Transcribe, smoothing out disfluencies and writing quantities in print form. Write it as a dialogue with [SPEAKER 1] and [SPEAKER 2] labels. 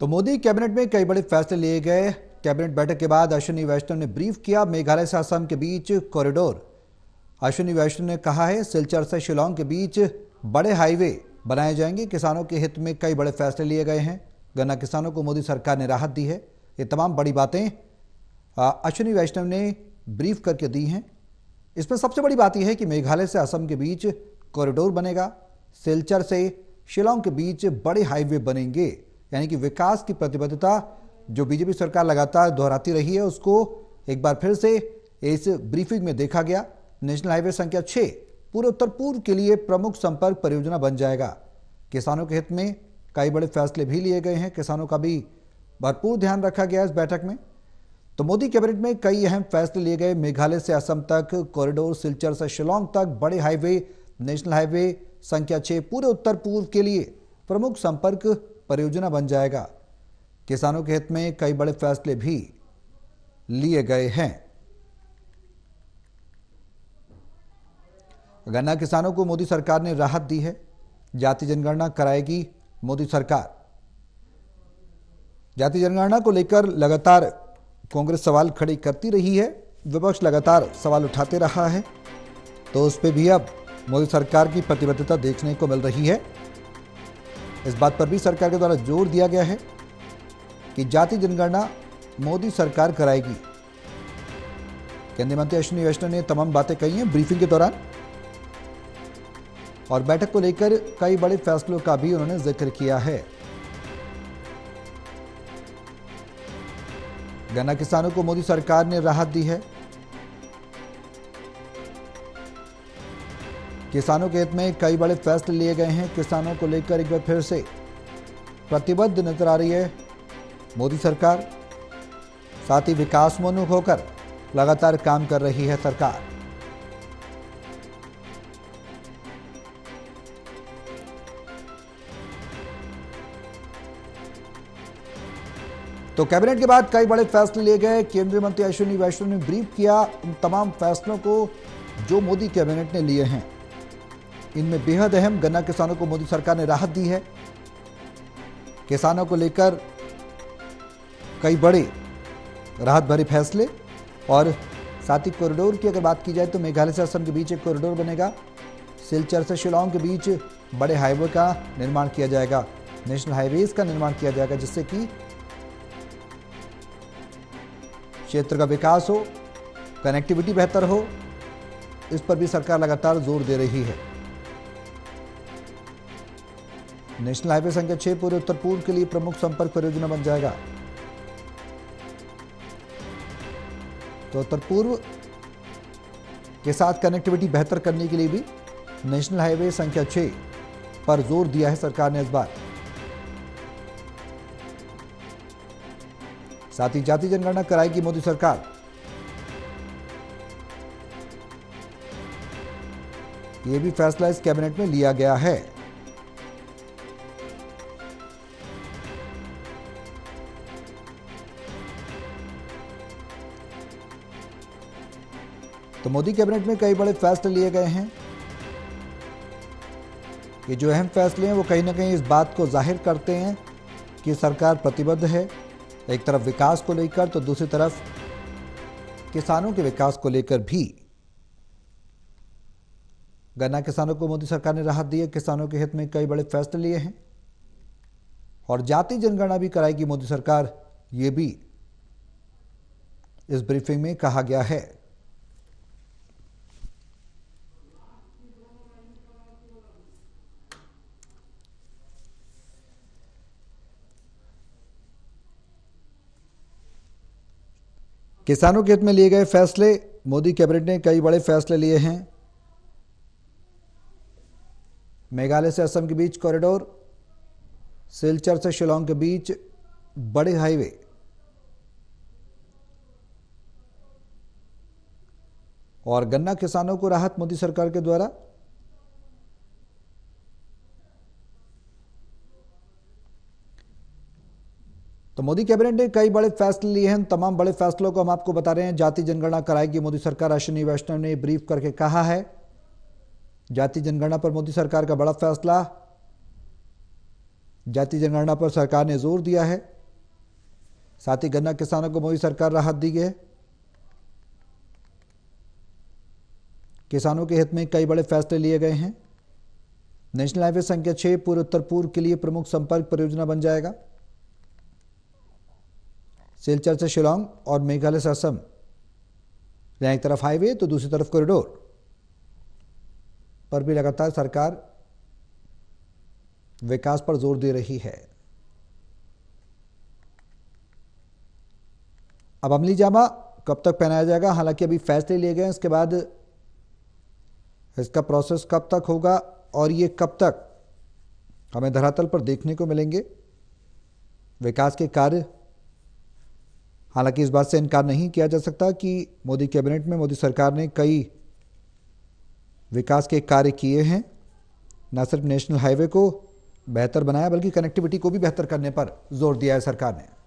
[SPEAKER 1] तो मोदी कैबिनेट में कई बड़े फैसले लिए गए। कैबिनेट बैठक के बाद अश्विनी वैष्णव ने ब्रीफ किया मेघालय से असम के बीच कॉरिडोर। अश्विनी वैष्णव ने कहा है सिलचर से शिलांग के बीच बड़े हाईवे बनाए जाएंगे। किसानों के हित में कई बड़े फैसले लिए गए हैं। गन्ना किसानों को मोदी सरकार ने राहत दी है। ये तमाम बड़ी बातें अश्विनी वैष्णव ने ब्रीफ करके दी हैं। इसमें सबसे बड़ी बात यह है कि मेघालय से असम के बीच कॉरिडोर बनेगा। सिलचर से शिलांग के बीच बड़े हाईवे बनेंगे, यानी कि विकास की प्रतिबद्धता जो बीजेपी सरकार लगातार दोहराती रही है उसको एक बार फिर से इस ब्रीफिंग में देखा गया। नेशनल हाईवे संख्या 6 पूरे उत्तर पूर्व के लिए प्रमुख संपर्क परियोजना बन जाएगा। किसानों के हित में कई बड़े फैसले भी लिए गए हैं। किसानों का भी भरपूर ध्यान रखा गया इस बैठक में। तो मोदी कैबिनेट में कई अहम फैसले लिए गए। मेघालय से असम तक कॉरिडोर, सिलचर से शिलांग तक बड़े हाईवे, नेशनल हाईवे संख्या 6 पूरे उत्तर पूर्व के लिए प्रमुख संपर्क परियोजना बन जाएगा। किसानों के हित में कई बड़े फैसले भी लिए गए हैं। गन्ना किसानों को मोदी सरकार ने राहत दी है। जाति जनगणना कराएगी मोदी सरकार। जाति जनगणना को लेकर लगातार कांग्रेस सवाल खड़े करती रही है। विपक्ष लगातार सवाल उठाते रहा है, तो उस पर भी अब मोदी सरकार की प्रतिबद्धता देखने को मिल रही है। इस बात पर भी सरकार के द्वारा जोर दिया गया है कि जाति जनगणना मोदी सरकार कराएगी। केंद्रीय मंत्री अश्विनी वैष्णव ने तमाम बातें कही हैं ब्रीफिंग के दौरान, और बैठक को लेकर कई बड़े फैसलों का भी उन्होंने जिक्र किया है। गन्ना किसानों को मोदी सरकार ने राहत दी है। किसानों के हित में कई बड़े फैसले लिए गए हैं। किसानों को लेकर एक बार फिर से प्रतिबद्ध नजर आ रही है मोदी सरकार। साथ ही विकासोन्मुख होकर लगातार काम कर रही है सरकार। तो कैबिनेट के बाद कई बड़े फैसले लिए गए। केंद्रीय मंत्री अश्विनी वैष्णव ने ब्रीफ किया उन तमाम फैसलों को जो मोदी कैबिनेट ने लिए हैं। इनमें बेहद अहम गन्ना किसानों को मोदी सरकार ने राहत दी है। किसानों को लेकर कई बड़े राहत भरे फैसले, और साथ ही कॉरिडोर की अगर बात की जाए तो मेघालय से असम के बीच एक कॉरिडोर बनेगा। सिलचर से शिलांग के बीच बड़े हाईवे का निर्माण किया जाएगा, नेशनल हाईवेज का निर्माण किया जाएगा, जिससे कि क्षेत्र का विकास हो, कनेक्टिविटी बेहतर हो। इस पर भी सरकार लगातार जोर दे रही है। नेशनल हाईवे संख्या 6 पूरे उत्तर पूर्व के लिए प्रमुख संपर्क परियोजना बन जाएगा। तो उत्तर पूर्व के साथ कनेक्टिविटी बेहतर करने के लिए भी नेशनल हाईवे संख्या 6 पर जोर दिया है सरकार ने इस बार। साथ ही जाति जनगणना कराएगी मोदी सरकार। यह भी फैसला इस कैबिनेट में लिया गया है। तो मोदी कैबिनेट में कई बड़े फैसले लिए गए हैं। ये जो अहम फैसले हैं वो कहीं ना कहीं इस बात को जाहिर करते हैं कि सरकार प्रतिबद्ध है, एक तरफ विकास को लेकर तो दूसरी तरफ किसानों के विकास को लेकर भी। गन्ना किसानों को मोदी सरकार ने राहत दी है। किसानों के हित में कई बड़े फैसले लिए हैं, और जाति जनगणना भी कराएगी मोदी सरकार, ये भी इस ब्रीफिंग में कहा गया है। किसानों के हित में लिए गए फैसले, मोदी कैबिनेट ने कई बड़े फैसले लिए हैं। मेघालय से असम के बीच कॉरिडोर, सिलचर से शिलांग के बीच बड़े हाईवे, और गन्ना किसानों को राहत मोदी सरकार के द्वारा। तो मोदी कैबिनेट ने कई बड़े फैसले लिए हैं। तमाम बड़े फैसलों को हम आपको बता रहे हैं। जाति जनगणना कराएगी मोदी सरकार, अश्विनी वैष्णव ने ब्रीफ करके कहा है। जाति जनगणना पर मोदी सरकार का बड़ा फैसला। जाति जनगणना पर सरकार ने जोर दिया है। साथ ही गन्ना किसानों को मोदी सरकार राहत दी है। किसानों के हित में कई बड़े फैसले लिए गए हैं। नेशनल हाईवे संख्या 6 पूर्व उत्तर पूर्व के लिए प्रमुख संपर्क परियोजना बन जाएगा। सिलचर से शिलांग और मेघालय से असम, जहां एक तरफ हाईवे तो दूसरी तरफ कॉरिडोर पर भी लगातार सरकार विकास पर जोर दे रही है। अब अमली जामा कब तक पहनाया जाएगा, हालांकि अभी फैसले लिए गए हैं, इसके बाद इसका प्रोसेस कब तक होगा और ये कब तक हमें धरातल पर देखने को मिलेंगे। विकास के कार्य, हालांकि इस बात से इनकार नहीं किया जा सकता कि मोदी कैबिनेट में मोदी सरकार ने कई विकास के कार्य किए हैं। न सिर्फ नेशनल हाईवे को बेहतर बनाया बल्कि कनेक्टिविटी को भी बेहतर करने पर जोर दिया है सरकार ने।